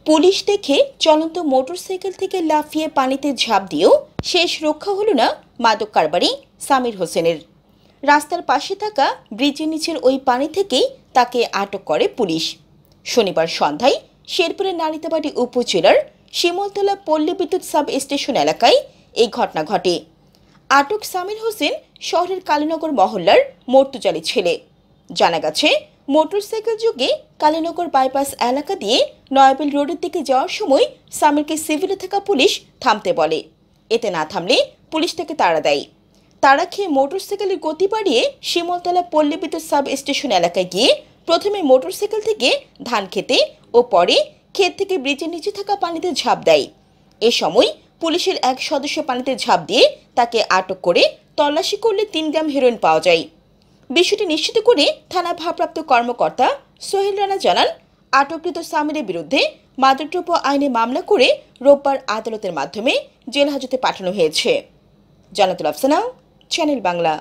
Police দেখে চলন্ত motorcycle থেকে লাফিয়ে পানিতে ঝাঁপ দিয়েও শেষ রক্ষা হলো না মাদক কারবারি সামির হোসেনের। রাস্তার পাশে থাকা ব্রিজের নিচের ওই পানি থেকেই তাকে আটক করে পুলিশ। শনিবার সন্ধ্যায় শেরপুরের নালিতাবাড়ী উপজেলার শিমুলতলা পল্লী বিদ্যুৎ সাব স্টেশন এলাকায় এই ঘটনা ঘটে। আটক সামির হোসেন শহরের কালীনগর মহল্লার মর্তুজালি ছেলে। জানা গেছে, মোটরসাইকেল যোগে কালীনগর বাইপাস এলাকা দিয়ে নয়াবিল রোডের দিকে যাওয়ার সময় সামিরকে সিভিলে থাকা পুলিশ থামতে বলে। এতে না থামলে পুলিশ তাকে তাড়া দেয়। তাড়া খেয়ে মোটরসাইকেলের গতি বাড়িয়ে শিমুলতলা পল্লী বিদ্যুৎ সাব স্টেশন এলাকায় গিয়ে প্রথমে মোটরসাইকেল থেকে ধান খেতে ও পরে ক্ষেত থেকে ব্রিজের নিচে থাকা পানিতে ঝাঁপ দেয়। এ সময় পুলিশের এক সদস্য পানিতে ঝাঁপ দিয়ে তাকে আটক করে তল্লাশি করলে 3 গ্রাম হেরোইন পাওয়া যায়। বিষয়টি নিশ্চিত করে থানা ভারপ্রাপ্ত কর্মকর্তা সোহেল রানা জানান, আটককৃত সামিরের বিরুদ্ধে মাদকদ্রব্য আইনে মামলা করে রোববার আদালতের মাধ্যমে জেল হাজতে পাঠানো হয়েছে। জান্নাতুল আফসানা, চ্যানেল বাংলা।